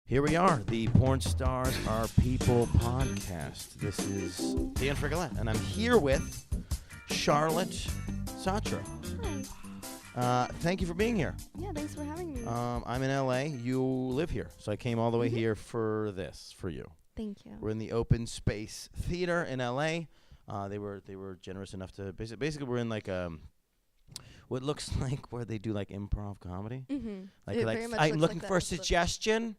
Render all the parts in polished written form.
Here we are, the Porn Stars Are People podcast. This is Dan Frigolette, and I'm here with Charlotte Sartre. Hi. Thank you for being here. Yeah, thanks for having me. I'm in LA. You live here, so I came all the way here for you. Thank you. We're in the Open Space Theater in LA. They were generous enough to basically we're in like what looks like where they do like improv comedy. Mm-hmm. Like I'm looking for a suggestion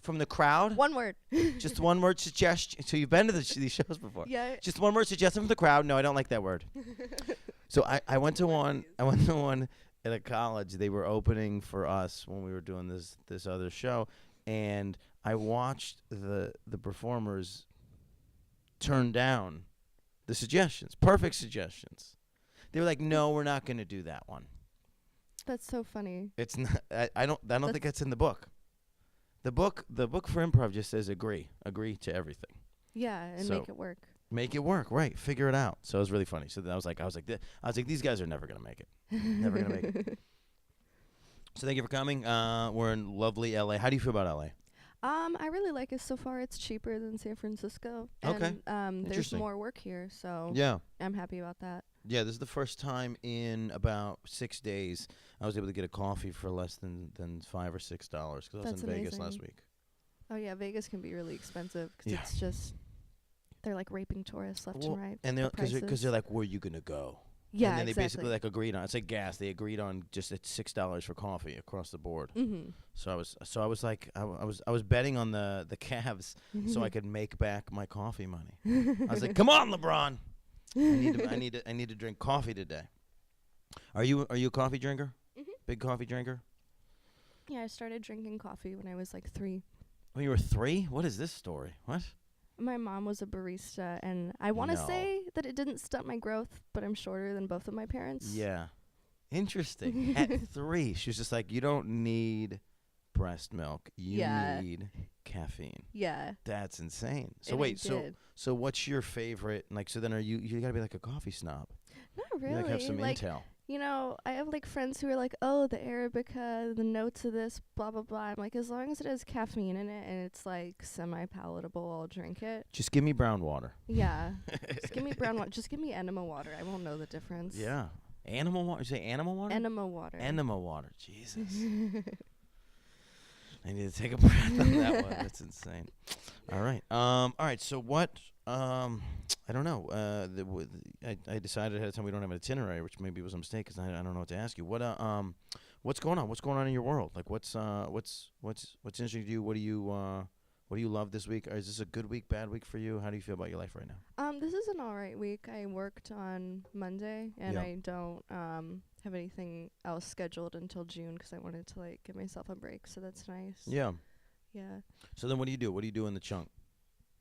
from the crowd. One word. Just one word suggestion. So you've been to these shows before. Yeah. Just one word suggestion from the crowd. No, I don't like that word. So I went to one at a college. They were opening for us when we were doing this other show, and I watched the performers turn down the suggestions. Perfect suggestions. They were like, "No, we're not going to do that one." That's so funny. It's not. I don't think that's in the book. The book for improv just says agree to everything. Yeah, and So- make it work. Make it work, right? Figure it out. So it was really funny. So then I was like, these guys are never gonna make it. Never gonna make it. So thank you for coming. We're in lovely LA. How do you feel about LA? I really like it so far. It's cheaper than San Francisco. Okay. And there's Interesting. more work here, so Yeah. I'm happy about that. Yeah, this is the first time in about 6 days I was able to get a coffee for less than $5 or $6 because I was That's in Vegas last amazing. week. Oh yeah, Vegas can be really expensive because Yeah. it's just they're like raping tourists left Well, and right. And the because prices. they're like, where are you gonna go? Yeah, And then they exactly. basically like agreed on. It's like gas. They agreed on just at $6 for coffee across the board. Mm-hmm. So I was like I was betting on the Cavs so I could make back my coffee money. I was like, come on, LeBron. I need to drink coffee today. Are you a coffee drinker? Mhm. Big coffee drinker? Yeah, I started drinking coffee when I was like 3. When you were 3? What is this story? What? My mom was a barista, and I want to No. say that it didn't stunt my growth, but I'm shorter than both of my parents. Yeah. Interesting. At 3, she was just like, you don't need breast milk. You Yeah. need caffeine. Yeah. That's insane. So and wait, I did. so what's your favorite? Like, so then are you got to be like a coffee snob? Not You really. like have some like, intel. you know, I have like friends who are like, oh, the Arabica, the notes of this, blah, blah, blah. I'm like, as long as it has caffeine in it and it's like semi-palatable, I'll drink it. Just give me brown water. Yeah. Just give me brown water. Just give me enema water. I won't know the difference. Yeah. Animal water? You say animal water? Enema water. Enema water. Jesus. I need to take a breath on that one. That's insane. All right. All right. So what? I don't know. I decided ahead of time we don't have an itinerary, which maybe was a mistake because I don't know what to ask you. What's going on? What's going on in your world? Like, what's interesting to you? What do you love this week? Or is this a good week, bad week for you? How do you feel about your life right now? This is an alright week. I worked on Monday, and Yeah. I don't have anything else scheduled until June because I wanted to like give myself a break. So that's nice. Yeah. Yeah. So then, what do you do? What do you do in the chunk?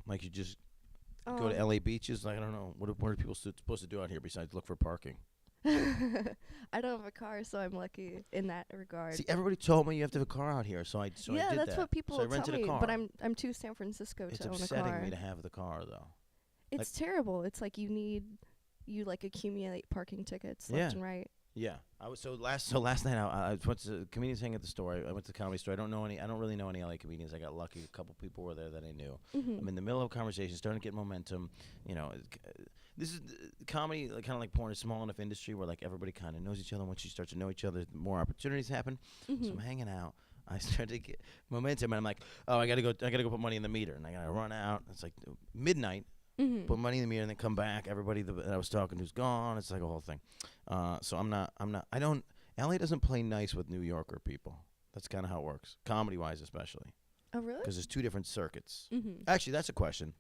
Like, you just go to LA beaches? Like, I don't know. What are people supposed to do out here besides look for parking? I don't have a car, so I'm lucky in that regard. See, everybody told me you have to have a car out here, so I did that's that. what people so I tell rented me. a car. But I'm too San Francisco It's to own a upsetting car. me to have the car, though. It's terrible. It's like you like accumulate parking tickets Yeah. left and right. Yeah, I was last night I went to comedians hang at the store. I went to the comedy store. I don't really know any LA comedians. I got lucky. A couple people were there that I knew. Mm-hmm. I'm in the middle of a conversation, starting to get momentum. You know, this is comedy, kind of like porn, a small enough industry where like everybody kind of knows each other. Once you start to know each other, more opportunities happen. Mm-hmm. So I'm hanging out. I started to get momentum, and I'm like, oh, I gotta go put money in the meter, and I gotta run out. It's like midnight. Mm-hmm. Put money in the meter and then come back. Everybody that I was talking to's gone. It's like a whole thing. So LA doesn't play nice with New Yorker people. That's kind of how it works, comedy-wise especially, Oh really? because there's 2 different circuits. Mm-hmm. Actually, that's a question.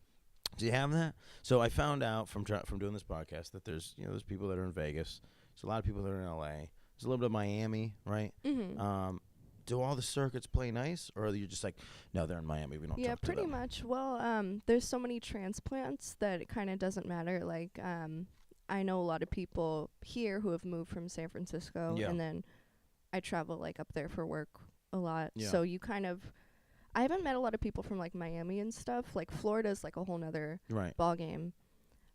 Do you have that? So I found out from doing this podcast that there's people that are in Vegas. There's a lot of people that are in LA. There's a little bit of Miami, right? Mm-hmm. Do all the circuits play nice, or are you just like, no, they're in Miami, we don't Yeah, talk to pretty them? much. Well, there's so many transplants that it kind of doesn't matter. Like, I know a lot of people here who have moved from San Francisco, Yeah. and then I travel like up there for work a lot. Yeah. So I haven't met a lot of people from like Miami and stuff. Like Florida's like a whole nother Right. ball game.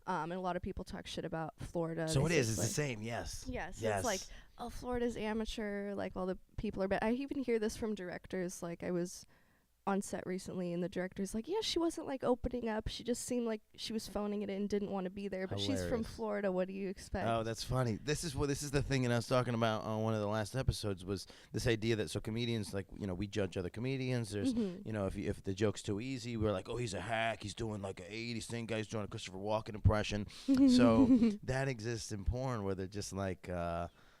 And a lot of people talk shit about Florida. So it They is. say It's like, the same. Yes. Yes, Yes. it's like, oh, Florida's amateur. Like all the people are bad. I even hear this from directors. Like I was on set recently, and the director's like, yeah, she wasn't like opening up. She just seemed like she was phoning it in, didn't want to be there. But she's from Hilarious. Florida. What do you expect? Oh, that's funny. This is the thing that I was talking about on one of the last episodes was this idea that so comedians, like, we judge other comedians. There's if the joke's too easy, we're like, oh, he's a hack. He's doing like a 80s thing. Guy's doing a Christopher Walken impression. So that exists in porn where they're just like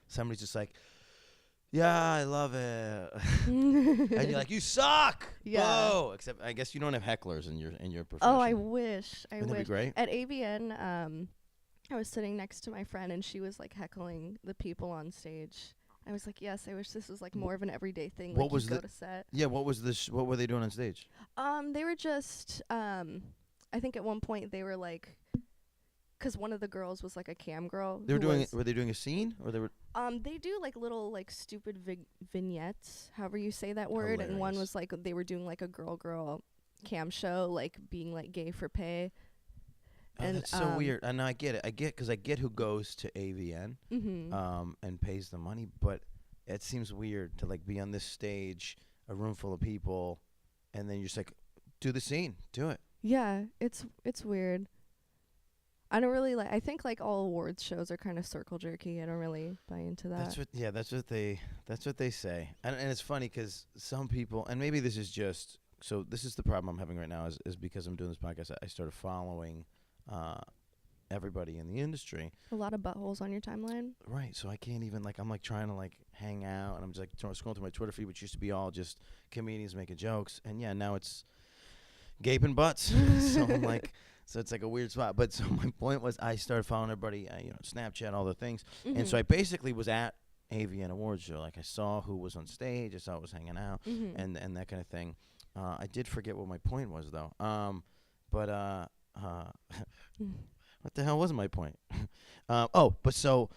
somebody's just like, yeah, I love it. And you're like, you suck. Yeah. Whoa. Except I guess you don't have hecklers in your profession. Oh, I wish. Wouldn't that be great? At AVN, I was sitting next to my friend, and she was like heckling the people on stage. I was like, yes, I wish this was like more of an everyday thing. What like was you go to set? Yeah, what was what were they doing on stage? They were just I think at one point they were like, because one of the girls was like a cam girl. They were doing were they doing a scene or they were they do like little like stupid vignettes, however you say that word. Hilarious. And one was like they were doing like a girl cam show, like being like gay for pay. Oh, and that's so weird. And I get it. Because I get who goes to AVN and pays the money, but it seems weird to like be on this stage, a room full of people, and then you're just like, do the scene, do it. Yeah, it's weird. I don't really like. I think like all awards shows are kind of circle jerky. I don't really buy into that. That's what they say. And it's funny because some people, and maybe this is just so. This is the problem I'm having right now is because I'm doing this podcast. I started following everybody in the industry. A lot of buttholes on your timeline. Right. So I can't even like. I'm like trying to like hang out, and I'm just like scrolling through my Twitter feed, which used to be all just comedians making jokes, and yeah, now it's gaping butts. So I'm like. So it's like a weird spot. But so my point was I started following everybody, Snapchat, all the things. And so I basically was at AVN Awards show. Like I saw who was on stage. I saw who was hanging out and that kind of thing. I did forget what my point was, though. What the hell was my point? But so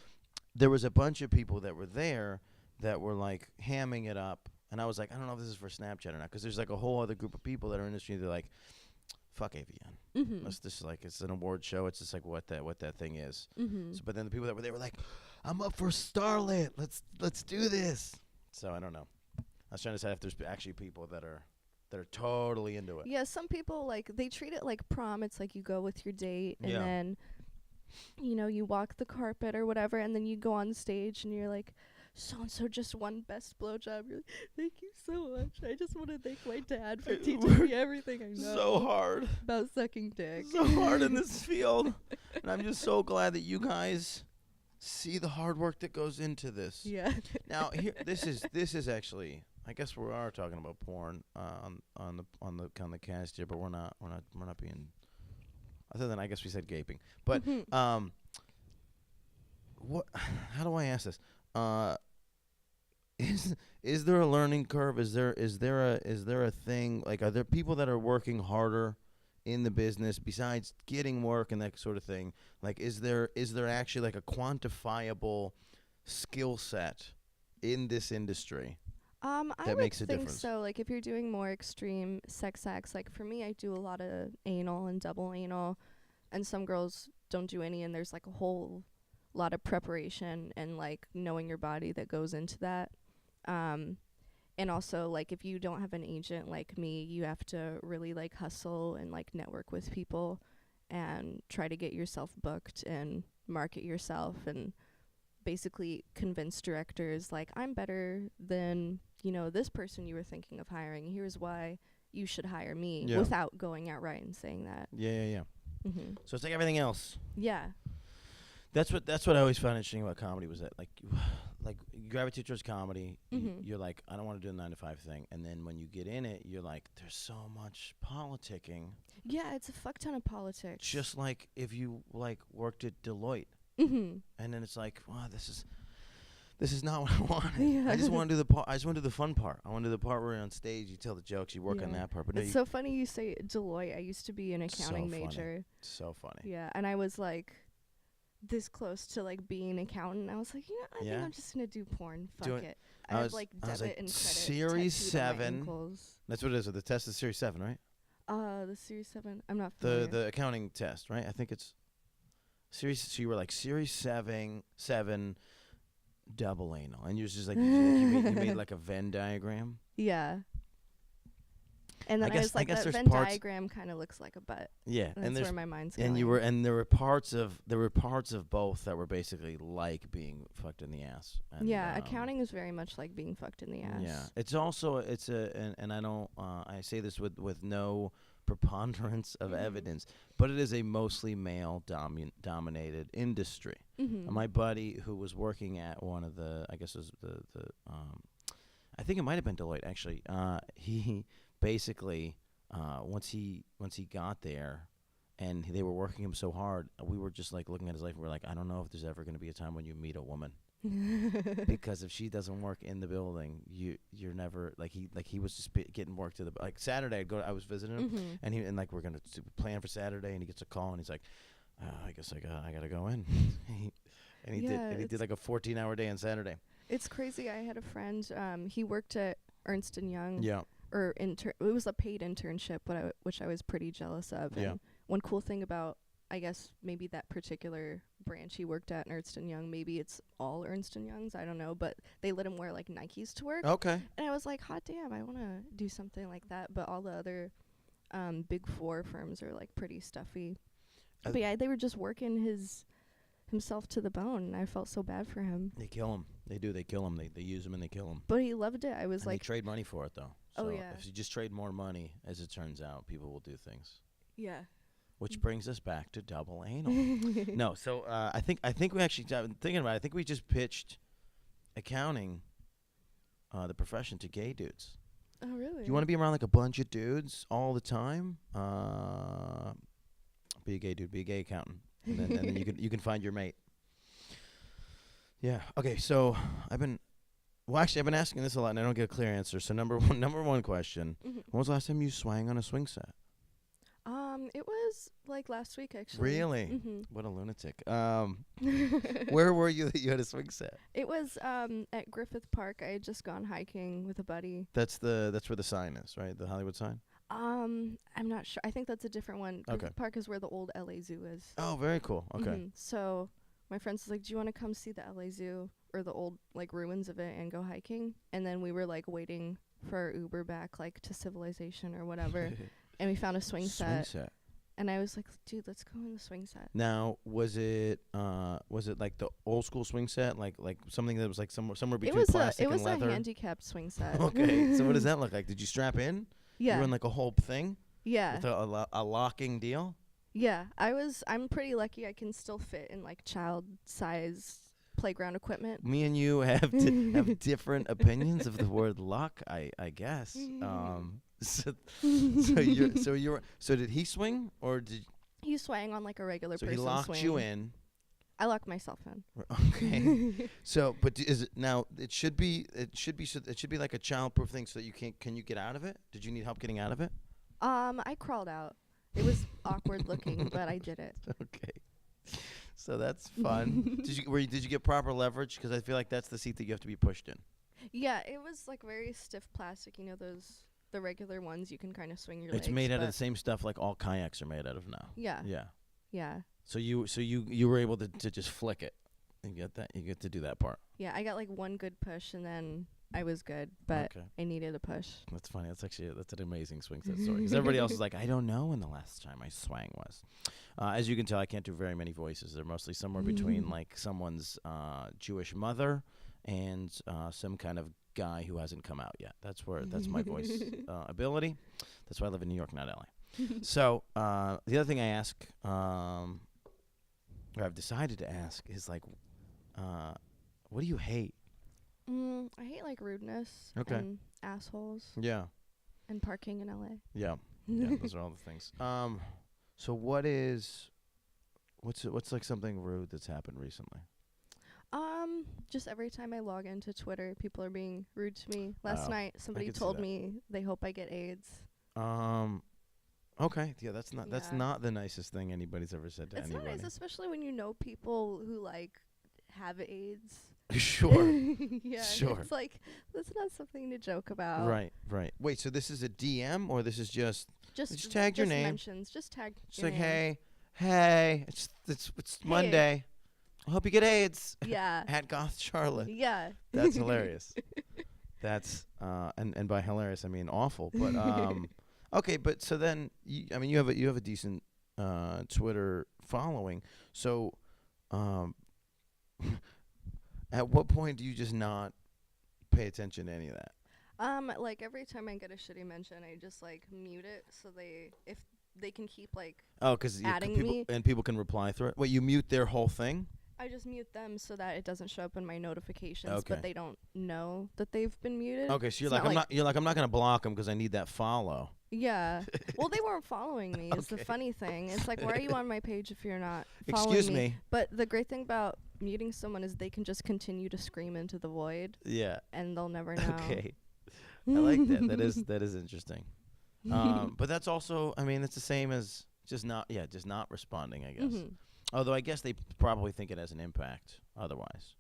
there was a bunch of people that were there that were like hamming it up. And I was like, I don't know if this is for Snapchat or not. Because there's like a whole other group of people that are in the industry. They're like, fuck AVN. It's just like it's an award show. It's just like what that thing is. So, but then the people that were there were like, I'm up for Starlet. Let's do this. So I don't know. I was trying to decide if there's actually people that are totally into it. Yeah, some people like they treat it like prom. It's like you go with your date and then you walk the carpet or whatever, and then you go on stage and you're like, so-and-so just won best blowjob. You're like, thank you so much. I just want to thank my dad for teaching me everything I know. So hard. About sucking dick. So hard in this field. And I'm just so glad that you guys see the hard work that goes into this. Yeah. Now, here, this is actually, I guess we are talking about porn on the cast here, but we're not being, other than I guess we said gaping. But what? How do I ask this? Is there a learning curve? Is there a thing, like, are there people that are working harder in the business besides getting work and that sort of thing? Like, is there actually like a quantifiable skill set in this industry that makes a difference? I would think so. Like, if you're doing more extreme sex acts, like for me, I do a lot of anal and double anal, and some girls don't do any, and there's like a whole lot of preparation and like knowing your body that goes into that. And also, like, if you don't have an agent like me, you have to really like hustle and like network with people and try to get yourself booked and market yourself and basically convince directors like, I'm better than this person you were thinking of hiring. Here's why you should hire me, without going outright and saying that. Yeah. So it's like everything else. Yeah. That's what I always found interesting about comedy was that like you gravitate towards comedy. You're like, I don't want to do the 9-to-5 thing, and then when you get in it, you're like, there's so much politicking. Yeah, it's a fuck ton of politics. Just like if you like worked at Deloitte, and then it's like, wow, this is not what I wanted. Yeah. I just want to do the part. I just want to do the fun part. I want to do the part where you're on stage, you tell the jokes, you work on that part. But it's so funny you say Deloitte. I used to be an accounting major. So funny. Yeah, and I was like this close to like being an accountant. I was like, I think I'm just gonna do porn. Fuck it. I have like debit and credit. Series 7. That's what it is. The test is Series 7, right? The Series 7. I'm not familiar. The accounting test, right? I think it's Series. So you were like Series 7 double anal, and you was just like you made like a Venn diagram. Yeah. And then I was like, that there's Venn parts. diagram kind of looks like a butt. Yeah, That's and there's where my mind's going. and there were parts of both that were basically like being fucked in the ass. And, yeah, accounting is very much like being fucked in the ass. Yeah, it's also and I don't I say this with no preponderance of evidence, but it is a mostly male dominated industry. My buddy who was working at one of the, I guess it was the I think it might have been Deloitte actually. He basically once he got there, and they were working him so hard, we were just like looking at his life, and we're like, I don't know if there's ever going to be a time when you meet a woman. Because if she doesn't work in the building, you're never like he was just getting work to the like Saturday. I was visiting him, and like we're gonna plan for Saturday, and he gets a call, and he's like, I guess I gotta go in, and he did like a 14-hour day on Saturday. It's crazy. I had a friend. He worked at Ernst & Young. Yeah. Or it was a paid internship, which I was pretty jealous of. Yeah. And one cool thing about, I guess, maybe that particular branch he worked at in Ernst & Young, maybe it's all Ernst & Youngs, I don't know, but they let him wear like Nikes to work. Okay. And I was like, hot damn, I want to do something like that. But all the other big four firms are like pretty stuffy. But yeah, they were just working himself to the bone, and I felt so bad for him. They kill him. They do. They kill him. They use him and they kill him. But he loved it. I was like, they trade money for it though. So oh yeah. If you just trade more money, as it turns out, people will do things. Yeah. Which brings us back to double anal. No, so I think we actually, thinking about it, I think we just pitched accounting, the profession, to gay dudes. Oh really? You want to be around like a bunch of dudes all the time? Be a gay dude. Be a gay accountant, and then you can find your mate. Yeah. Okay. So I've been asking this a lot, and I don't get a clear answer. So number one question: When was the last time you swang on a swing set? It was like last week actually. Really? What a lunatic. Where were you that you had a swing set? It was at Griffith Park. I had just gone hiking with a buddy. That's where the sign is, right? The Hollywood sign? I'm not sure. I think that's a different one. Griffith Park is where the old LA Zoo is. Oh, very cool. Okay. So my friends was like, do you want to come see the LA Zoo or the old like ruins of it and go hiking? And then we were like waiting for our Uber back like to civilization or whatever. And we found a swing set. And I was like, dude, let's go in the swing set. Now, was it like the old school swing set, like something that was like somewhere between plastic and leather? It was a handicapped swing set. Okay, so what does that look like? Did you strap in? Yeah. You were in like a whole thing? Yeah. With a locking deal? Yeah, I'm pretty lucky. I can still fit in like child size playground equipment. Me and you have different opinions of the word lock, I guess. So did he swing or did he swang on like a regular person? So he locked swing. you in. I locked myself in. Okay. So, but is it now? It should be like a child-proof thing, so that can you get out of it? Did you need help getting out of it? I crawled out. It was awkward looking, but I did it. Okay. So that's fun. Did you get proper leverage? Because I feel like that's the seat that you have to be pushed in. Yeah, it was like very stiff plastic. You know the regular ones you can kind of swing your legs. It's made out of the same stuff like all kayaks are made out of now. Yeah. Yeah. Yeah. So you were able to just flick it. You get that? You get to do that part. Yeah, I got like one good push and then I was good, but I needed a push. That's funny. That's an amazing swing set story. Because everybody else is like, I don't know when the last time I swang was. As you can tell, I can't do very many voices. They're mostly somewhere between like someone's Jewish mother and some kind of guy who hasn't come out yet. That's my voice ability. That's why I live in New York, not LA. So the other thing I ask, or I've decided to ask, is like, what do you hate? I hate like rudeness and assholes. Yeah. And parking in LA. Yeah. Yeah, those are all the things. So what's like something rude that's happened recently? Just every time I log into Twitter, people are being rude to me. Last night somebody told me they hope I get AIDS. Okay. Yeah, that's not the nicest thing anybody's ever said to anybody. It's not nice, especially when you know people who like have AIDS. Sure. Yeah. Sure. It's like that's not something to joke about. Right. Wait, so this is a DM or this is just tag your name? Mentions. Just tag. Just like hey, it's Monday. I hope you get AIDS. Yeah. At Goth Charlotte. Yeah. That's hilarious. That's and by hilarious I mean awful. But Okay, but so then I mean, you have a decent Twitter following. So, um, at what point do you just not pay attention to any of that? Like every time I get a shitty mention, I just like mute it so if they can keep like Oh, because adding people me. and people can reply through it. Wait, you mute their whole thing? I just mute them so that it doesn't show up in my notifications, Okay. but they don't know that they've been muted. Okay, so It's you're like I'm not gonna block them because I need that follow. Yeah. Well, they weren't following me. Is the Okay. funny thing. It's like, why are you on my page if you're not following Excuse me? me. But the great thing about muting someone is they can just continue to scream into the void, Yeah. and they'll never know. Okay. I like that. That is interesting. But that's also, I mean, it's the same as just not responding, I guess. Mhm. Although I guess they probably think it has an impact otherwise.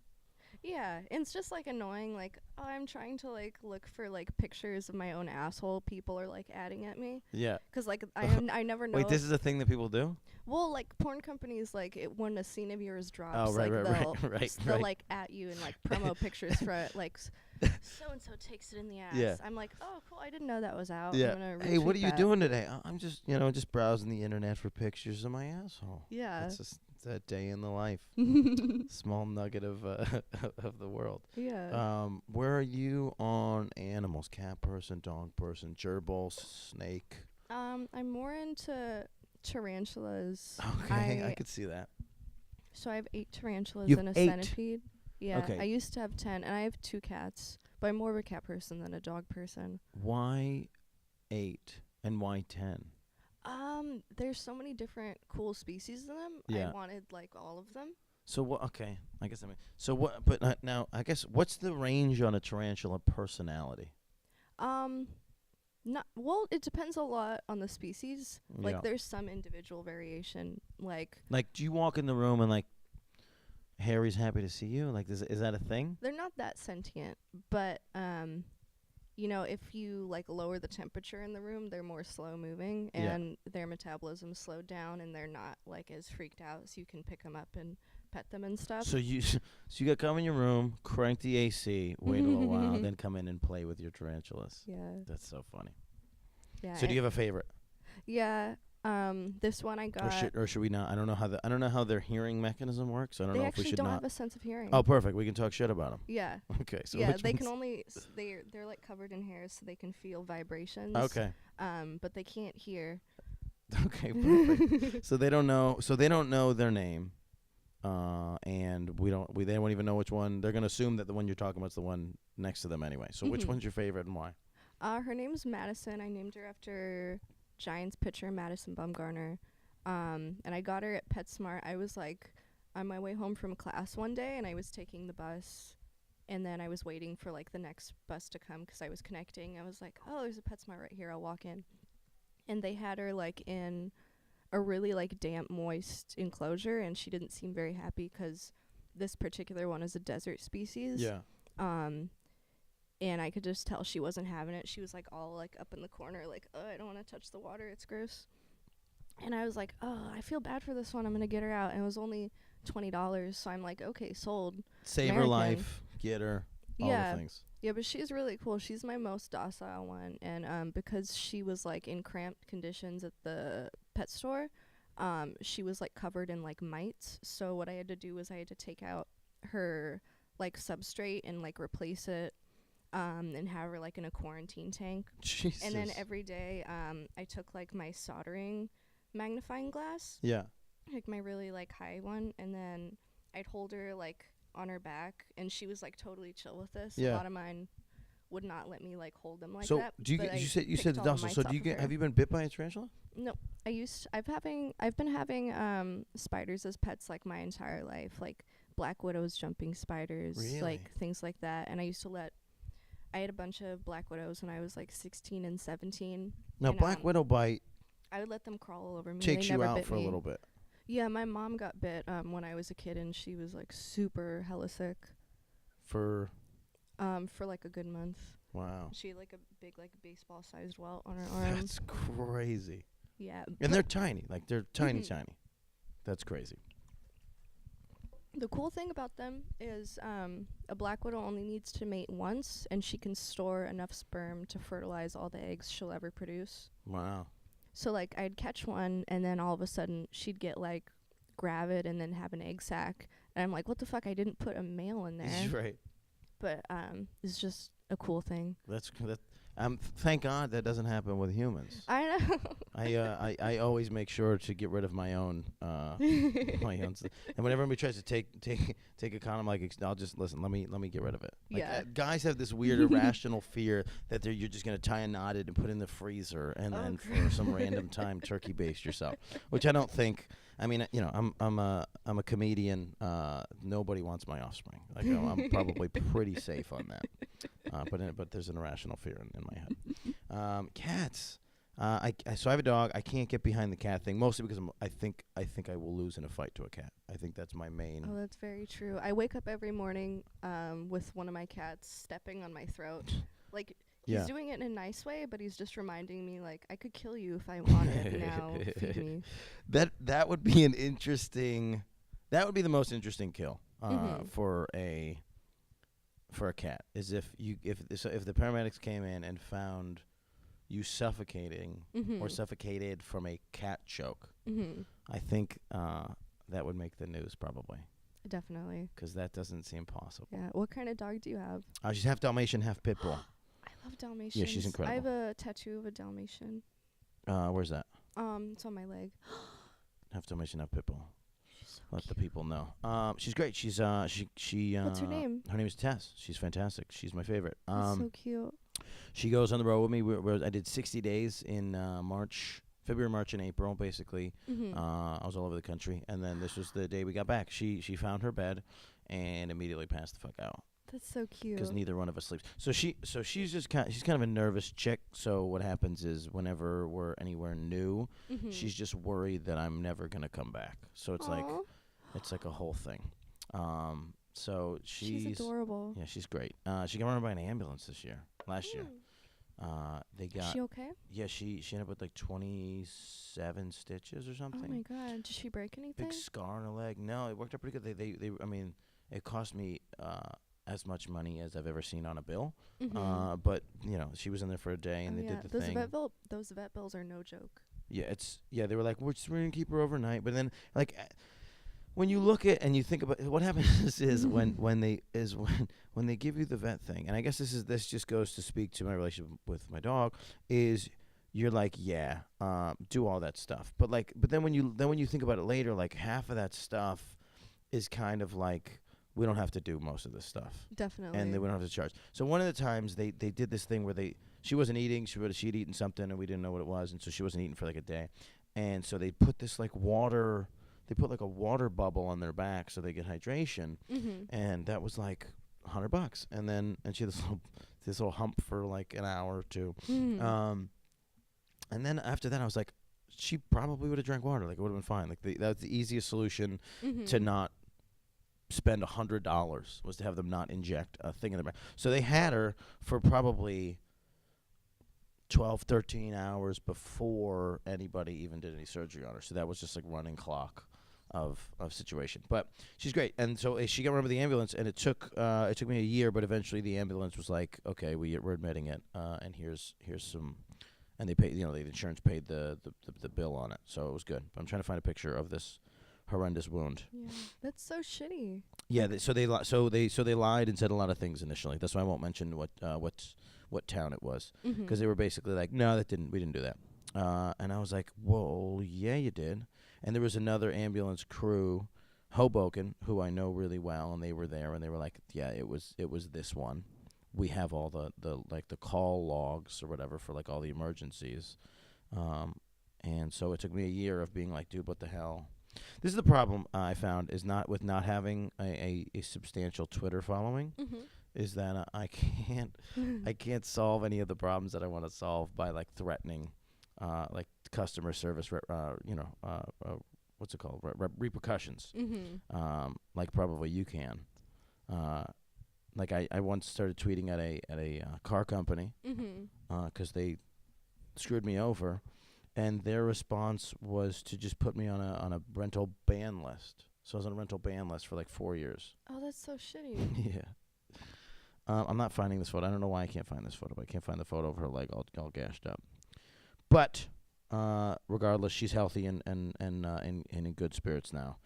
Yeah, and it's just like annoying. Like, oh, I'm trying to like look for like pictures of my own asshole. People are like adding at me Yeah. because like I never know. Wait, this is a thing that people do? Well, like porn companies, like when a scene of yours drops, Oh, right, like right, they'll right. like at you and like promo pictures for it, like so and so takes it in the ass. Yeah. I'm like, oh, cool. I didn't know that was out. Yeah. I'm gonna Hey, what are retweet you that. doing today? I'm just, just browsing the internet for pictures of my asshole. Yeah. It's just a day in the life. Small nugget of of the world. Yeah. Where are you on animals? Cat person, dog person, gerbil, snake? I'm more into tarantulas. Okay, I could see that. So I have 8 tarantulas You and a have 8? centipede. Yeah. Okay. I used to have 10, and I have 2 cats. But I'm more of a cat person than a dog person. Why 8 and why 10? There's so many different cool species in them. Yeah. I wanted like all of them. So what? Okay, I guess I mean. So what? But now, I guess what's the range on a tarantula personality? Not well. It depends a lot on the species. Yeah. Like there's some individual variation. Like Do you walk in the room and like Harry's happy to see you? Like, is that a thing? they're not that sentient, but if you like lower the temperature in the room, they're more slow moving and their metabolism slowed down, and they're not like as freaked out. So you can pick them up and pet them and stuff. So you got to come in your room, crank the AC, wait a little while, then come in and play with your tarantulas. Yeah. That's so funny. Yeah. So do you have a favorite? Yeah. This one I got. Or should we not? I don't know how their hearing mechanism works. I don't know if we should They actually don't not. have a sense of hearing. Oh, perfect. We can talk shit about them. Yeah. Okay. So yeah, which they can ones? only they're like covered in hairs, so they can feel vibrations. Okay. But they can't hear. Okay. Perfect. So they don't know. So they don't know their name. And they won't even know which one. They're gonna assume that the one you're talking about is the one next to them anyway. So which one's your favorite and why? Her name's Madison. I named her after Giants pitcher Madison Bumgarner. And I got her at PetSmart. I was like on my way home from class one day, and I was taking the bus, and then I was waiting for like the next bus to come because I was connecting. I was like, oh, there's a PetSmart right here. I'll walk in. And they had her like in a really like damp, moist enclosure, and she didn't seem very happy because this particular one is a desert species. Yeah. And I could just tell she wasn't having it. She was like all like up in the corner, like, oh, I don't want to touch the water. It's gross. And I was like, oh, I feel bad for this one. I'm gonna get her out. And it was only $20, so I'm like, okay, sold. Save American. her life, get her, all the things. Yeah, but she's really cool. She's my most docile one, and because she was like in cramped conditions at the pet store, she was like covered in like mites. So what I had to do was I had to take out her like substrate and like replace it, and have her like in a quarantine tank. Jesus. And then every day, I took like my soldering magnifying glass, Yeah. like my really like high one, and then I'd hold her like on her back, and she was like totally chill with this. Yeah. A lot of mine would not let me like hold them like So that. do you but get? I You said picked the all the docile. mites So do off you of get? her. Have you been bit by a tarantula? No, I've been having spiders as pets like my entire life, like black widows, jumping spiders, Really? like things like that. And I had a bunch of black widows when I was like 16 and 17. Now, and, black widow bite I would let them crawl all over me. takes They you never out bit for me. a little bit. Yeah, my mom got bit when I was a kid, and she was like super hella sick For like a good month. wow. She had like a big like baseball sized welt on her arm. That's crazy. Yeah. And they're tiny. Like they're tiny, Mhm. tiny. That's crazy. The cool thing about them is a black widow only needs to mate once, and she can store enough sperm to fertilize all the eggs she'll ever produce. Wow. So like I'd catch one, and then all of a sudden she'd get like gravid and then have an egg sac, and I'm like, what the fuck? I didn't put a male in there. Right. But it's just a cool thing. That. Thank God that doesn't happen with humans. I know. I always make sure to get rid of my own my own stuff. And whenever anybody tries to take a condom, like I'll just listen. Let me get rid of it. Like, Yeah. guys have this weird irrational fear that you're just gonna tie a knotted and put in the freezer and then for some random time turkey baste yourself, which I don't think. I mean, I'm a comedian. Nobody wants my offspring. Like I'm probably pretty safe on that. But there's an irrational fear in my head. Cats. So I have a dog. I can't get behind the cat thing, mostly because I think I will lose in a fight to a cat. I think that's my main. Oh, that's very true. I wake up every morning with one of my cats stepping on my throat. Like, he's doing it in a nice way, but he's just reminding me, like, I could kill you if I wanted. Now, feed me. That would be an interesting. That would be the most interesting kill for a cat. Is if the paramedics came in and found you suffocating or suffocated from a cat choke. I think that would make the news probably. Definitely. Because that doesn't seem possible. Yeah. What kind of dog do you have? She's half Dalmatian, half pit bull. I love Dalmatians. Yeah, she's incredible. I have a tattoo of a Dalmatian. Where's that? It's on my leg. Half Dalmatian, half pit bull. She's so Let cute. the people know. She's great. She's she. What's her name? Her name is Tess. She's fantastic. She's my favorite. That's so cute. She goes on the road with me. I did 60 days in February, March, and April, basically. I was all over the country, and then this was the day we got back. She found her bed, and immediately passed the fuck out. That's so cute. Because neither one of us sleeps. So she's just she's kind of a nervous chick. So what happens is whenever we're anywhere new, she's just worried that I'm never gonna come back. So it's like a whole thing. So she's adorable. Yeah, she's great. She got run by an ambulance last year. They got. Is she okay? Yeah, she ended up with like 27 stitches or something. Oh my god! Did she break anything? Big scar on her leg. No, it worked out pretty good. They I mean, it cost me as much money as I've ever seen on a bill. But she was in there for a day and they did the thing. Those vet bills are no joke. Yeah, they were like, we're gonna keep her overnight. But then like when you look at and you think about what happens is when they give you the vet thing, and I guess this just goes to speak to my relationship with my dog, is you're like, do all that stuff. But then when you think about it later, like half of that stuff is kind of like we don't have to do most of this stuff. Definitely. And we don't have to charge. So one of the times they did this thing where she wasn't eating, she'd eaten something and we didn't know what it was, and so she wasn't eating for like a day. And so they put this like water a water bubble on their back so they get hydration. And that was like $100. And she had this little hump for like an hour or two. And then after that I was like, she probably would have drank water. Like it would have been fine. Like that's the easiest solution to not spend $100 was to have them not inject a thing in their back. So they had her for probably 12, 13 hours before anybody even did any surgery on her. So that was just like running clock of situation. But she's great. And so she got run by the ambulance, and it took me a year, but eventually the ambulance was like, okay, we're admitting it, and here's some, and they paid, the insurance paid the bill on it, so it was good. I'm trying to find a picture of this horrendous wound. Yeah, that's so shitty. Yeah, so they lied and said a lot of things initially. That's why I won't mention what town it was, because they were basically like, no, we didn't do that. And I was like, well, yeah, you did. And there was another ambulance crew, Hoboken, who I know really well, and they were there, and they were like, yeah, it was this one. We have all the call logs or whatever for like all the emergencies. And so it took me a year of being like, dude, what the hell? This is the problem I found is not having a substantial Twitter following, is that I can't solve any of the problems that I want to solve by like threatening, like customer service, what's it called, repercussions. Like probably you can. Like I once started tweeting at a car company, 'cause they screwed me over. And their response was to just put me on a rental ban list. So I was on a rental ban list for like 4 years. Oh, that's so shitty. Yeah. I'm not finding this photo. I don't know why I can't find this photo, but I can't find the photo of her leg all gashed up. But regardless, she's healthy and in good spirits now.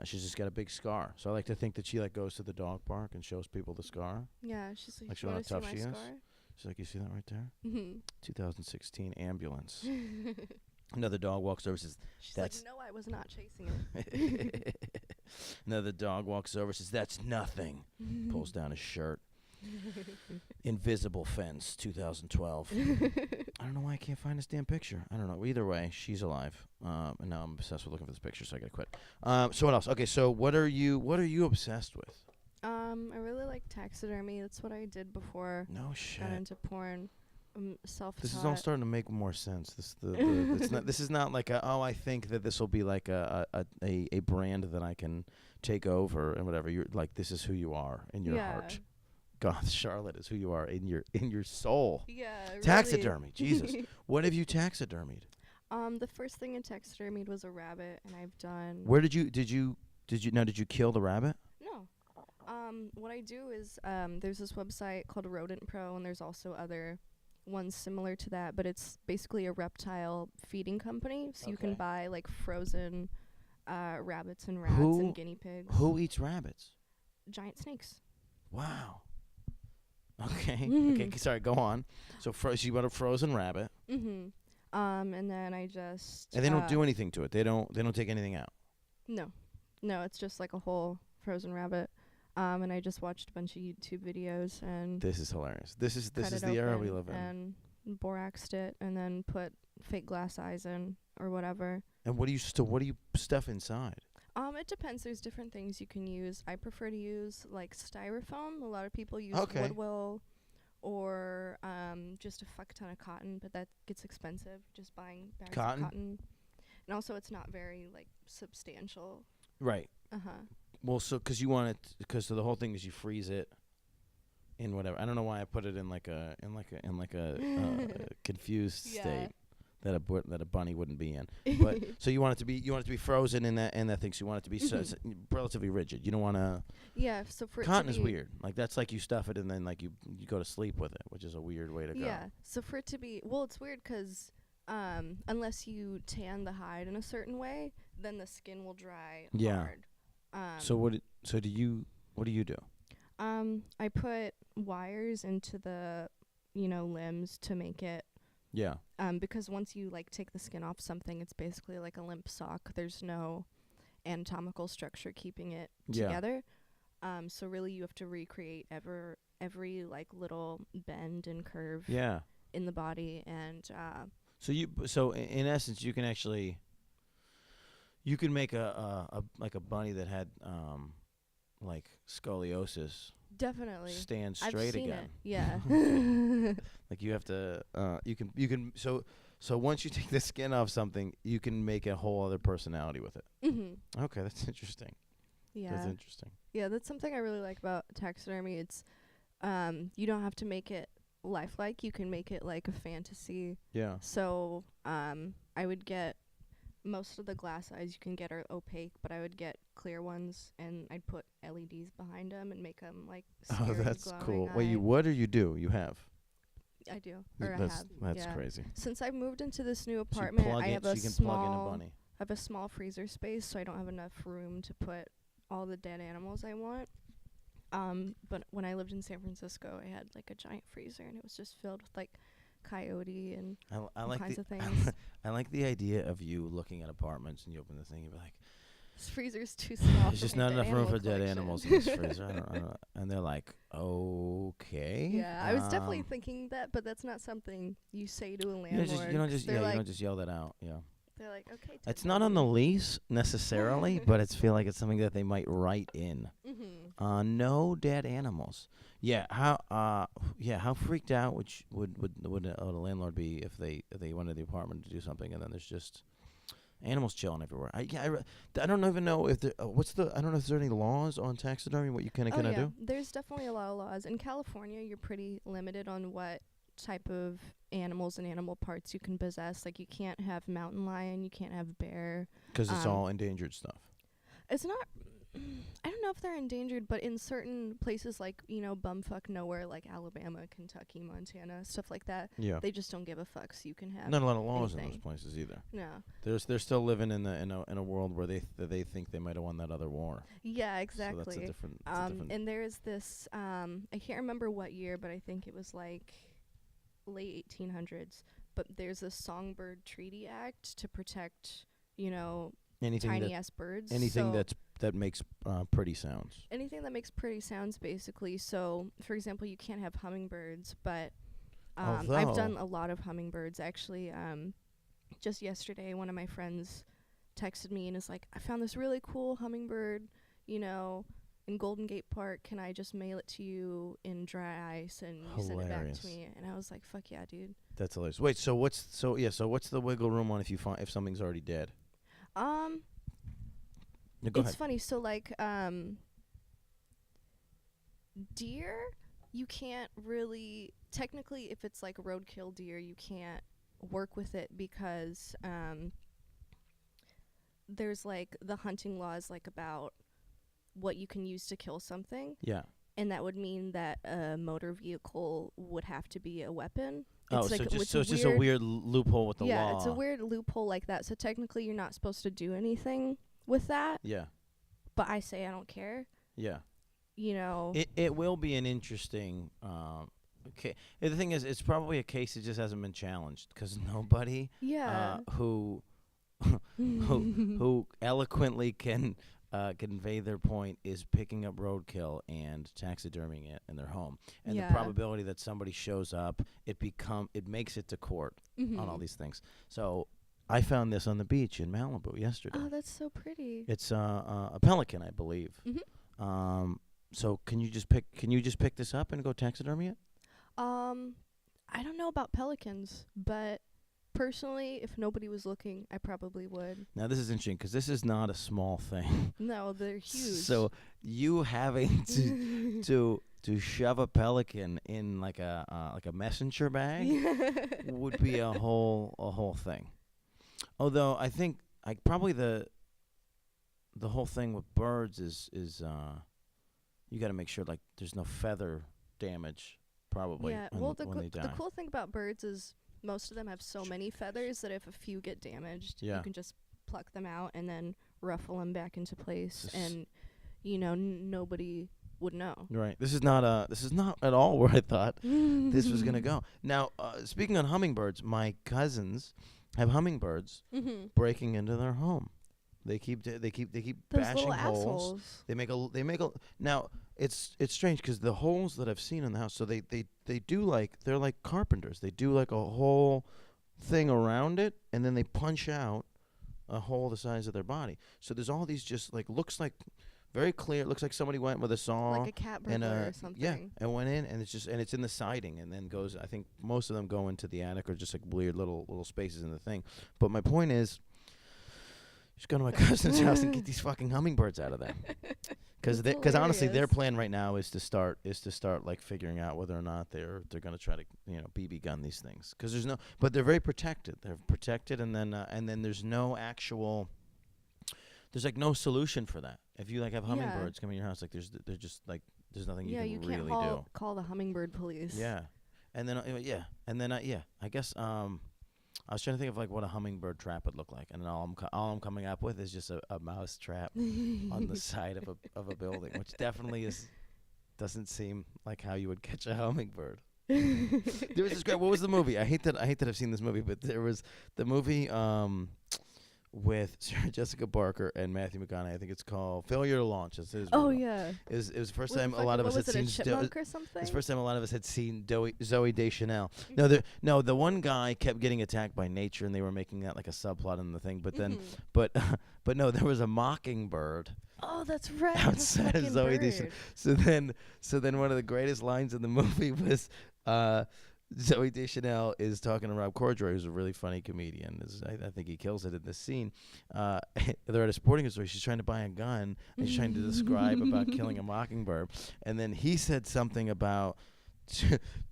She's just got a big scar. So I like to think that she like goes to the dog park and shows people the scar. Yeah, she's like, Like you showing how want to see tough my she is. scar? She's like, you see that right there? Mm-hmm. 2016 ambulance. Another dog walks over and says, She's That's like, no, I was not chasing it. Another dog walks over and says, that's nothing. Pulls down his shirt. Invisible Fence, 2012. I don't know why I can't find this damn picture. I don't know. Either way, she's alive. And now I'm obsessed with looking for this picture, so I gotta quit. So what else? Okay, so what are you obsessed with? I really like taxidermy. That's what I did before No I shit. got into porn. Self-taught. This is all starting to make more sense. This is not like I think that this will be like a brand that I can take over and whatever. You're like, this is who you are in your heart. God, Charlotte is who you are in your soul. Yeah. Taxidermy, Jesus. What have you taxidermied? The first thing I taxidermied was a rabbit, and I've done. Where did you kill the rabbit? No. What I do is there's this website called Rodent Pro, and there's also other ones similar to that, but it's basically a reptile feeding company. So you can buy like frozen rabbits and rats and guinea pigs. Who eats rabbits? Giant snakes. Wow. Okay. Okay. Sorry. Go on. So you bought a frozen rabbit. Mm-hmm. And then I just. And they don't do anything to it. They don't take anything out. No, it's just like a whole frozen rabbit. And I just watched a bunch of YouTube videos and. This is hilarious. This is the era we live in. And boraxed it, and then put fake glass eyes in or whatever. And what do you stuff inside? It depends. There's different things you can use. I prefer to use like styrofoam. A lot of people use Woodwill or just a fuck ton of cotton, but that gets expensive. Just buying bags of cotton. And also it's not very like substantial. Right. Uh-huh. Well, so because the whole thing is you freeze it in whatever. I don't know why I put it in like a confused state. That a bunny wouldn't be in, but so you want it to be frozen in that thing. So you want it to be relatively rigid. You don't want to. Yeah. So for cotton is weird. Like that's like you stuff it and then like you go to sleep with it, which is a weird way to go. Yeah. So for it to be it's weird because unless you tan the hide in a certain way, then the skin will dry hard. So what do you do? I put wires into the limbs to make it. Yeah. Because once you like take the skin off something, it's basically like a limp sock. There's no anatomical structure keeping it together. So really you have to recreate every like little bend and curve in the body, and so in essence you can make a bunny that had like scoliosis. Definitely. Stand straight I've seen again. It. Yeah. Like you have to you can so once you take the skin off something, you can make a whole other personality with it. Mm-hmm. Okay, that's interesting. Yeah. That's interesting. Yeah, that's something I really like about taxidermy. It's you don't have to make it lifelike. You can make it like a fantasy. Yeah. So I would get most of the glass eyes you can get are opaque, but I would get clear ones, and I'd put LEDs behind them and make them like scary, that's cool. eye. Wait, you would or you do? You have? I do. Or I that's have. That's yeah. crazy. Since I moved into this new apartment, I have so you can plug in a bunny. I have a small freezer space, so I don't have enough room to put all the dead animals I want. But when I lived in San Francisco, I had like a giant freezer, and it was just filled with like coyote and all kinds of things. I like the idea of you looking at apartments and you open the thing, you'd be like, this freezer's too small. There's just not enough room for dead animals in this freezer. I don't know. And they're like, okay. Yeah, I was definitely thinking that, but that's not something you say to a landlord. You don't just yell that out. Yeah. They're like, okay. It's not on the lease necessarily, but it's feel like it's something that they might write in. Mm-hmm. No dead animals. Yeah. How freaked out would a landlord be if they went to the apartment to do something and then there's just animals chilling everywhere? I don't even know if there. I don't know if there's any laws on taxidermy. What you can do? There's definitely a lot of laws in California. You're pretty limited on what type of animals and animal parts you can possess. Like you can't have mountain lion, you can't have bear. Because it's all endangered stuff. It's not. I don't know if they're endangered, but in certain places like, bumfuck nowhere, like Alabama, Kentucky, Montana, stuff like that, Yeah. they just don't give a fuck, so you can have Not a lot of laws in those anything. places either. No. They're still living in a world where they think they might have won that other war. Yeah, exactly. So that's a different. And there's this, I can't remember what year, but I think it was like late 1800s, but there's a Songbird Treaty Act to protect, anything tiny ass birds. anything that makes pretty sounds. Anything that makes pretty sounds, basically. So, for example, you can't have hummingbirds, but I've done a lot of hummingbirds. Actually, just yesterday, one of my friends texted me and is like, I found this really cool hummingbird, in Golden Gate Park. Can I just mail it to you in dry ice and you send it back to me? And I was like, fuck yeah, dude. That's hilarious. Wait, so what's the wiggle room on if something's already dead? No, go it's ahead. funny. So like, deer, you can't really, technically, if it's like roadkill deer, you can't work with it because there's like the hunting laws like about what you can use to kill something. Yeah. And that would mean that a motor vehicle would have to be a weapon. It's just a weird loophole with the law. Yeah, it's a weird loophole like that. So technically, you're not supposed to do anything with that. Yeah. But I say I don't care. Yeah. It will be an interesting. Okay. The thing is, it's probably a case that just hasn't been challenged because nobody. Yeah. Who eloquently can convey their point is picking up roadkill and taxidermying it in their home, and the probability that somebody shows up, it makes it to court on all these things. So I found this on the beach in Malibu yesterday. Oh, that's so pretty. It's a pelican, I believe. So can you just pick this up and go taxidermy it? I don't know about pelicans, but personally, if nobody was looking, I probably would. Now, this is interesting because this is not a small thing. No, they're huge. So you having to shove a pelican in like a messenger bag would be a whole thing. Although I think probably the whole thing with birds is you got to make sure like there's no feather damage probably. Yeah. when they die. The cool thing about birds is most of them have so many feathers that if a few get damaged, you can just pluck them out and then ruffle them back into place, and nobody would know. Right. This is not at all where I thought this was gonna go. Now, speaking on hummingbirds, my cousins have hummingbirds breaking into their home. They keep Those bashing little holes. assholes. They make a. Now it's strange because the holes that I've seen in the house, so they do they're like carpenters. They do like a whole thing around it, and then they punch out a hole the size of their body. So there's all these just like looks like very clear. It looks like somebody went with a saw, like a cat burglar or something. Yeah, and went in, and it's in the siding, and then goes. I think most of them go into the attic or just like weird little spaces in the thing. But my point is, just go to my cousin's house and get these fucking hummingbirds out of there. Because honestly, their plan right now is to start like figuring out whether or not they're gonna try to BB gun these things. Because but they're very protected. They're protected, and then there's no actual. There's like no solution for that. If you like have hummingbirds come in your house, like they're just like there's nothing you can really do. Call the hummingbird police. Yeah, and then I guess I was trying to think of like what a hummingbird trap would look like, and then all I'm coming up with is just a mouse trap on the side of a building, which definitely doesn't seem like how you would catch a hummingbird. There was this guy. What was the movie? I hate that I've seen this movie, but there was the movie with Sarah Jessica Parker and Matthew McConaughey. I think it's called Failure to Launch. It was the first time a lot of us had seen. It's the first time a lot of us had seen Zooey Deschanel. No, the one guy kept getting attacked by nature, and they were making that like a subplot in the thing. But then, but no, there was a mockingbird. Oh, that's right. Outside of Zooey Deschanel. So then, one of the greatest lines in the movie was. Zooey Deschanel is talking to Rob Corddry, who's a really funny comedian. I think he kills it in this scene. They're at a sporting goods store. She's trying to buy a gun, and she's trying to describe about killing a mockingbird. And then he said something about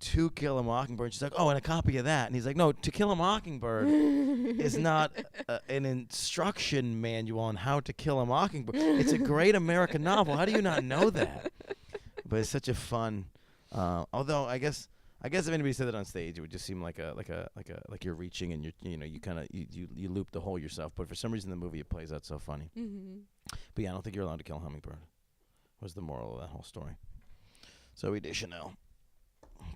To Kill a Mockingbird. She's like, oh, and a copy of that. And he's like, no, To Kill a Mockingbird is not an instruction manual on how to kill a mockingbird. It's a great American novel. How do you not know that? But it's such a fun. Although I guess if anybody said that on stage, it would just seem like you're reaching and you kind of you loop the hole yourself. But for some reason, the movie it plays out so funny. Mm-hmm. But yeah, I don't think you're allowed to kill a hummingbird. Was the moral of that whole story. So we did Chanel.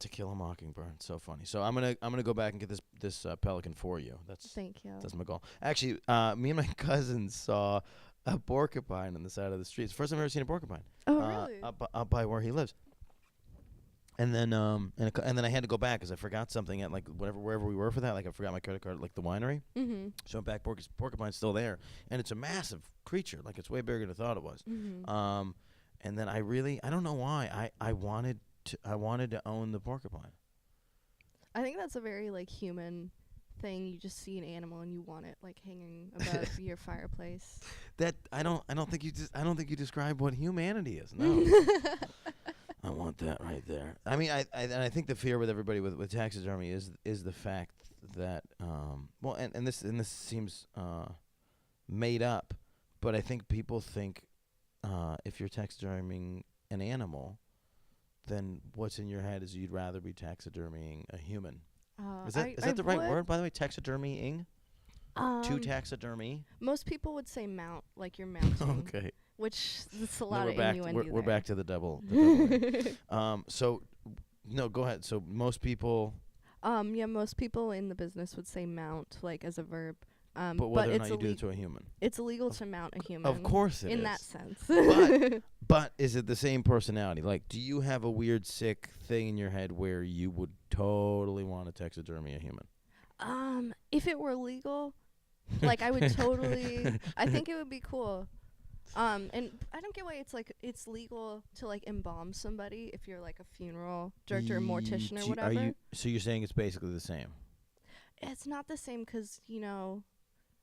To Kill a Mockingbird, so funny. So I'm gonna go back and get this pelican for you. Thank you. That's my goal. Actually, me and my cousins saw a porcupine on the side of the street. It's the first time I've ever seen a porcupine. Oh, really? Up by where he lives. And then and then I had to go back because I forgot something at like wherever we were for that. Like I forgot my credit card at like the winery. Mm-hmm. So I'm back. Porcupine's still there, and it's a massive creature. Like it's way bigger than I thought it was. Mm-hmm. And then I don't know why I wanted to own the porcupine. I think that's a very like human thing. You just see an animal and you want it like hanging above your fireplace. That I don't think you describe what humanity is. No. I want that right there. I mean, I think the fear with everybody with taxidermy is the fact that well, and this seems made up, but I think people think if you're taxidermying an animal, then what's in your head is you'd rather be taxidermying a human. Is that the right word, by the way? Taxidermying? To taxidermy? Most people would say mount, like you're mounting. Okay. Which that's a lot of innuendo. We're back to the double. So, no, go ahead. So most people. Yeah, most people in the business would say mount, like as a verb. But whether or not you do it to a human. It's illegal to mount a human. Of course it is. In that sense. But is it the same personality? Like, do you have a weird, sick thing in your head where you would totally want to taxidermy a human? If it were legal, like I would totally. I think it would be cool. And I don't get why it's legal to like embalm somebody if you're like a funeral director, or mortician, or whatever. So you're saying it's basically the same? It's not the same because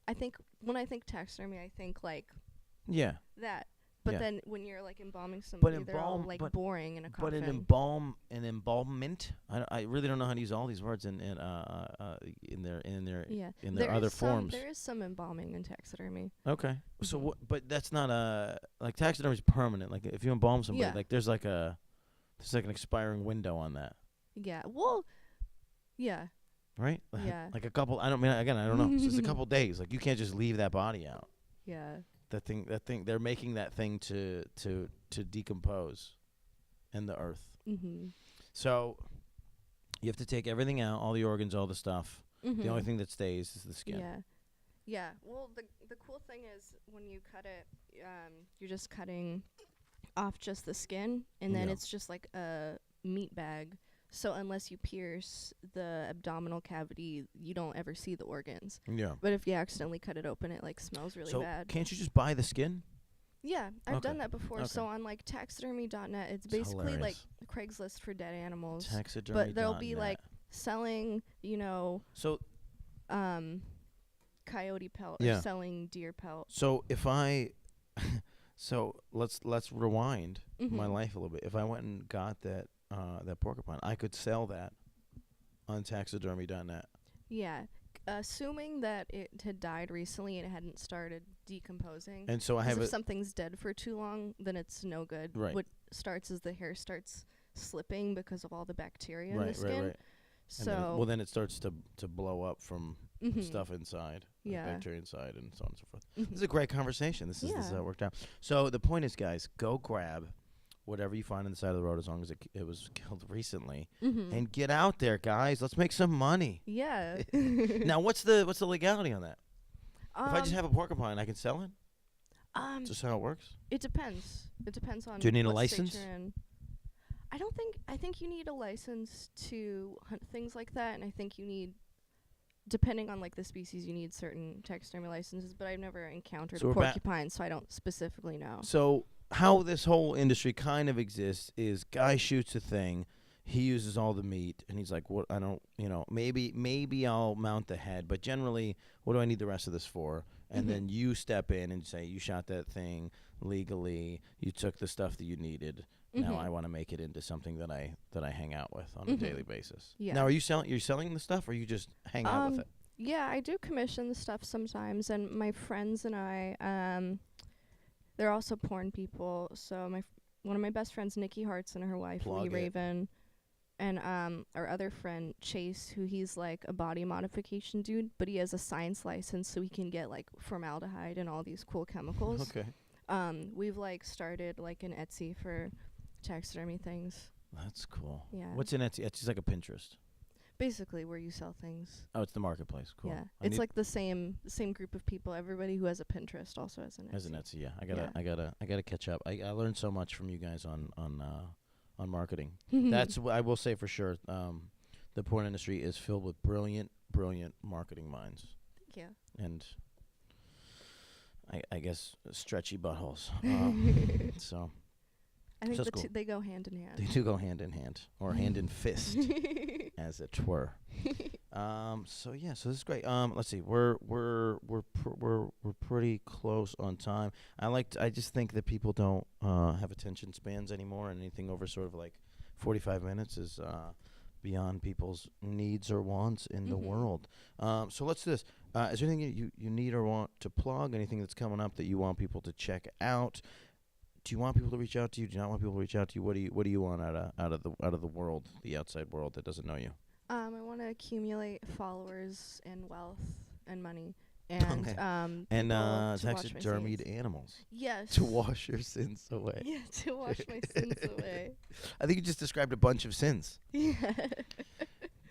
I think when I think taxidermy, I think like that. But then when you're like embalming somebody, they're all like boring in a coffin. But an embalmment. I really don't know how to use all these words in their other forms. There is some embalming in taxidermy. Okay. Mm-hmm. So but that's not like taxidermy is permanent. Like if you embalm somebody, like there's like an expiring window on that. Yeah. Well. Yeah. Right? Yeah. Like a couple. I don't know. It's just a couple days. Like you can't just leave that body out. Yeah. That thing. They're making that thing to decompose in the earth. Mm-hmm. So you have to take everything out, all the organs, all the stuff. Mm-hmm. The only thing that stays is the skin. Yeah. Yeah. Well, the cool thing is when you cut it, you're just cutting off just the skin, and then it's just like a meat bag. So unless you pierce the abdominal cavity, you don't ever see the organs. Yeah. But if you accidentally cut it open, it like smells really bad. Can't you just buy the skin? Yeah, I've done that before. Okay. So on like taxidermy.net, it's basically like Craigslist for dead animals. Taxidermy.net. But they'll be like selling, so coyote pelt or selling deer pelt. So if let's rewind my life a little bit. If I went and got that porcupine, I could sell that on taxidermy.net. Yeah, assuming that it had died recently and it hadn't started decomposing. And so if something's dead for too long, then it's no good. Right. What starts is the hair starts slipping because of all the bacteria in the skin. Right. So then it starts to blow up from stuff inside, like bacteria inside, and so on and so forth. Mm-hmm. This is a great conversation. This is worked out. So the point is, guys, go grab whatever you find on the side of the road, as long as it was killed recently, and get out there, guys. Let's make some money. Yeah. Now, what's the legality on that? If I just have a porcupine, I can sell it. Just how it works. It depends. It depends on. Do you need a license? I think you need a license to hunt things like that, and I think you need, depending on like the species, you need certain taxidermy licenses. But I've never encountered a porcupine, so I don't specifically know. So how this whole industry kind of exists is guy shoots a thing, he uses all the meat, and he's like, "What? I don't, maybe I'll mount the head, but generally, what do I need the rest of this for?" And then you step in and say, "You shot that thing legally. You took the stuff that you needed. Now I want to make it into something that I hang out with on a daily basis." Yeah. Now, you're selling the stuff, or you just hang out with it? Yeah, I do commission the stuff sometimes, and my friends and I, they're also porn people. So one of my best friends, Nikki Hartz, and her wife, Lee Raven, and our other friend Chase, who he's like a body modification dude, but he has a science license, so he can get like formaldehyde and all these cool chemicals. Okay. We've like started like an Etsy for taxidermy things. That's cool. Yeah. What's in Etsy? Etsy's like a Pinterest. Basically, where you sell things. Oh, it's the marketplace. Cool. Yeah, it's like the same group of people. Everybody who has a Pinterest also has an Etsy. Has an Etsy. Yeah, I gotta catch up. I learned so much from you guys on marketing. That's what I will say for sure. The porn industry is filled with brilliant marketing minds. Thank you. And I guess stretchy buttholes. So. I think cool. They go hand in hand. They do go hand in hand, or hand in fist, as it were. So this is great. Let's see. We're pretty close on time. I just think that people don't have attention spans anymore, and anything over sort of like 45 minutes is beyond people's needs or wants in the world. So let's do this. Is there anything you need or want to plug? Anything that's coming up that you want people to check out? Do you want people to reach out to you? Do you not want people to reach out to you? What do you want out of the world, the outside world that doesn't know you? I want to accumulate followers and wealth and money, and taxidermied animals. Yes. To wash your sins away. Yeah, to wash my sins away. I think you just described a bunch of sins. Yeah.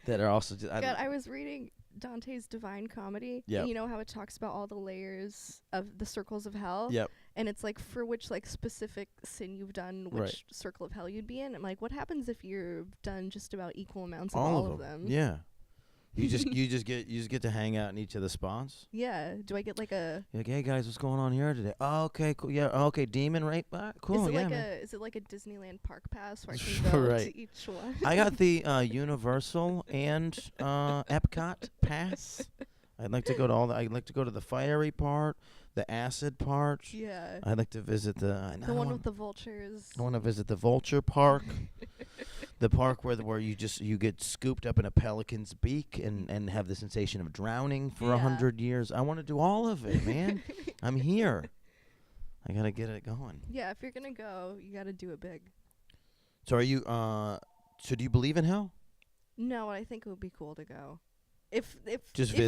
That are also. I was reading Dante's Divine Comedy. Yeah. You know how it talks about all the layers of the circles of hell? Yep. And it's like for which like specific sin you've done, which circle of hell you'd be in. I'm like, what happens if you've done just about equal amounts of all of them? Yeah. You just get to hang out in each of the spots. Yeah. Do I get like a? You're like, hey guys, what's going on here today? Oh, okay, cool. Yeah, okay, demon rape. Cool. Is it like a Disneyland park pass where I can go to each one? I got the Universal and Epcot pass. I'd like to go to I'd like to go to the fiery part, the acid part. Yeah. I'd like to visit the one with the vultures. I want to visit the vulture park. The park where you get scooped up in a pelican's beak and have the sensation of drowning for 100 years. I want to do all of it, man. I'm here. I gotta get it going. Yeah, if you're gonna go, you gotta do it big. So are you? So do you believe in hell? No, I think it would be cool to go. If it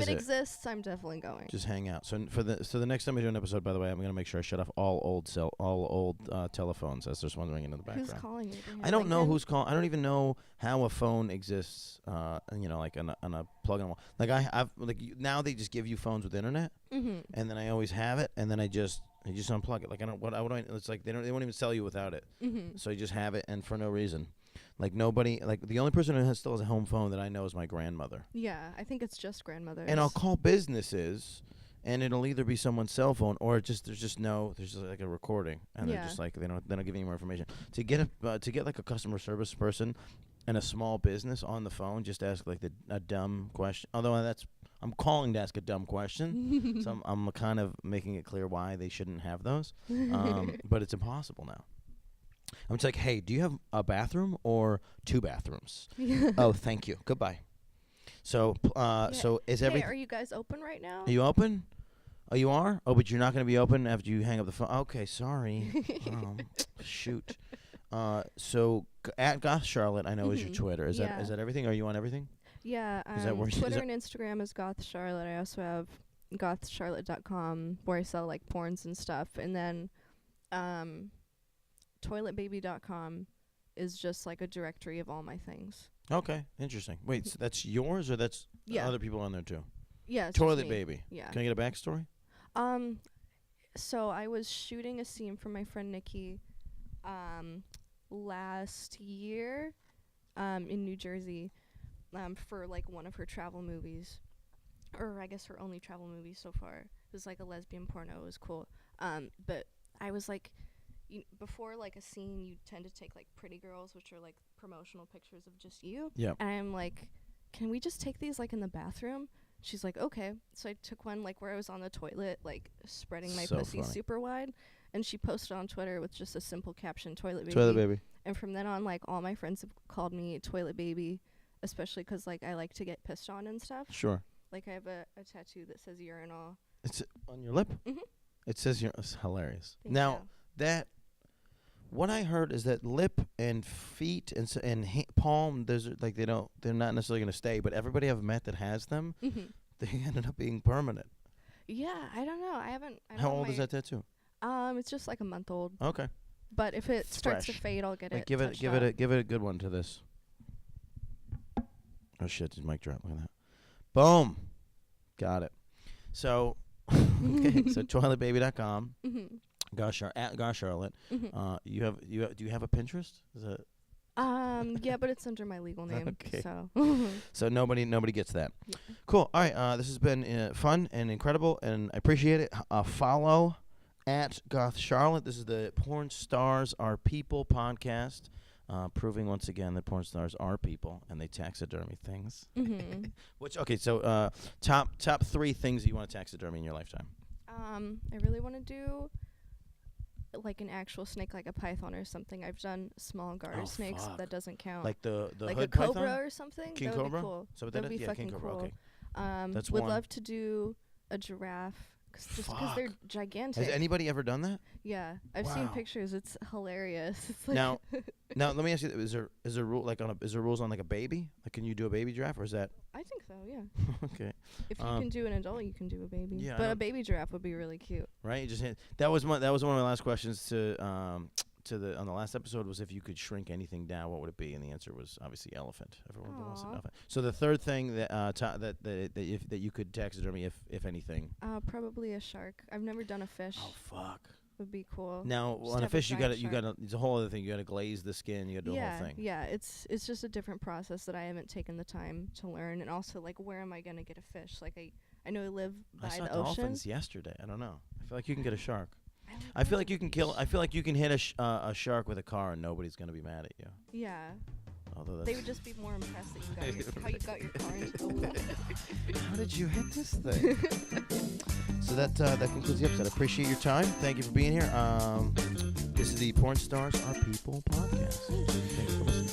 exists, I'm definitely going. Just hang out. So the next time we do an episode, by the way, I'm gonna make sure I shut off all old telephones as there's one ringing in the background. Who's calling you? I don't know who's calling. I don't even know how a phone exists. Like on a plug and wall. Like I've now they just give you phones with internet, and then I always have it, and then I just unplug it. Like I don't it's like they won't even sell you without it. So you just have it, and for no reason. Like nobody, like the only person who still has a home phone that I know is my grandmother. Yeah, I think it's just grandmothers. And I'll call businesses, and it'll either be someone's cell phone or there's just like a recording, and they're just like they don't give any more information. To get like a customer service person and a small business on the phone, just ask like a dumb question. Although I'm calling to ask a dumb question, so I'm kind of making it clear why they shouldn't have those. But it's impossible now. I'm just like, hey, do you have a bathroom or 2 bathrooms? Oh, thank you. Goodbye. So, so is everything? Hey, are you guys open right now? Are you open? Oh, you are? Oh, but you're not going to be open after you hang up the phone. Okay, sorry. Shoot. So at Goth Charlotte, I know is your Twitter. Is that everything? Are you on everything? Yeah. Twitter and Instagram is Goth Charlotte. I also have gothcharlotte.com where I sell like porns and stuff, and then toiletbaby.com is just like a directory of all my things. Okay, interesting. Wait, so that's yours or that's other people on there too? Yeah, Toilet Baby. Yeah. Can I get a backstory? So I was shooting a scene for my friend Nikki last year in New Jersey for like one of her travel movies, or I guess her only travel movie so far. It was like a lesbian porno. It was cool. But I was like, before like a scene, you tend to take like pretty girls, which are like promotional pictures of just you. Yeah. And I'm like, can we just take these like in the bathroom? She's like, okay. So I took one like where I was on the toilet, like spreading my So pussy funny. super wide. And she posted on Twitter with just a simple caption, toilet baby. Toilet baby. And from then on, like, all my friends have called me toilet baby, especially 'cause like, I like to get pissed on and stuff. Sure. Like, I have a tattoo that says urinal. It's on your lip? Mhm. It says it's hilarious. Thank Now, you. that, what I heard is that lip and feet and palm, like, they're not necessarily going to stay, but everybody I've met that has them, Mhm. they ended up being permanent. Yeah, I don't know. I don't How know old is that tattoo? It's just like a month old. Okay. But if it It's starts to fresh. fade, I'll get Like, it. give touched it up. a good one to this. Oh shit, his mic drop. Look at that. Boom. Got it. So okay, so toiletbaby.com. Mhm. Gosh Charlotte. Mhm. Do you have a Pinterest? Is it Yeah, but it's under my legal name. Okay. So. So nobody gets that. Yeah. Cool. All right. This has been fun and incredible, and I appreciate it. Follow at Goth Charlotte. This is the Porn Stars Are People podcast, proving once again that porn stars are people and they taxidermy things. Mhm. So top 3 things you want to taxidermy in your lifetime. I really want to do like an actual snake, like a python or something. I've done small garter Oh, snakes. fuck. That doesn't count. Like the like hood a cobra python? or something. King that would cobra? be cool. So That'd that be is? Yeah, fucking king cobra. cool. Okay. That's would one. love to do a giraffe, just 'cause they're Fuck. gigantic. Has anybody ever done that? Yeah, I've seen Wow. pictures. It's hilarious. It's like Now, let me ask you: is there rule like is there rules on like a baby? Like, can you do a baby giraffe, or is that I think so. Yeah. okay? If you Um, can do an adult, you can do a baby. yeah, I But know. a baby giraffe would be really cute. Right? You just that was one of my last questions on the last episode was if you could shrink anything down, what would it be? And the answer was obviously elephant. Everyone wants an Aw. elephant. So the third thing that that you could taxidermy, if anything. Probably a shark. I've never done a fish. Oh fuck! Would be cool. Now Just on a have a fish, you giant got to it's a whole other thing. You got to glaze the skin. You got to do a whole thing. Yeah, it's just a different process that I haven't taken the time to learn. And also, like, where am I gonna get a fish? Like, I know I live by I saw the ocean. dolphins yesterday. I don't know. I feel like you can get a shark. don't I feel know. like you can kill. I feel like you can hit a shark with a car and nobody's gonna be mad at you. Yeah, Although they that's would just be more impressed that how you got your car into the water. how did you hit this thing? So that concludes the episode. I appreciate your time. Thank you for being here. This is the Porn Stars Are People podcast. Thank you for listening.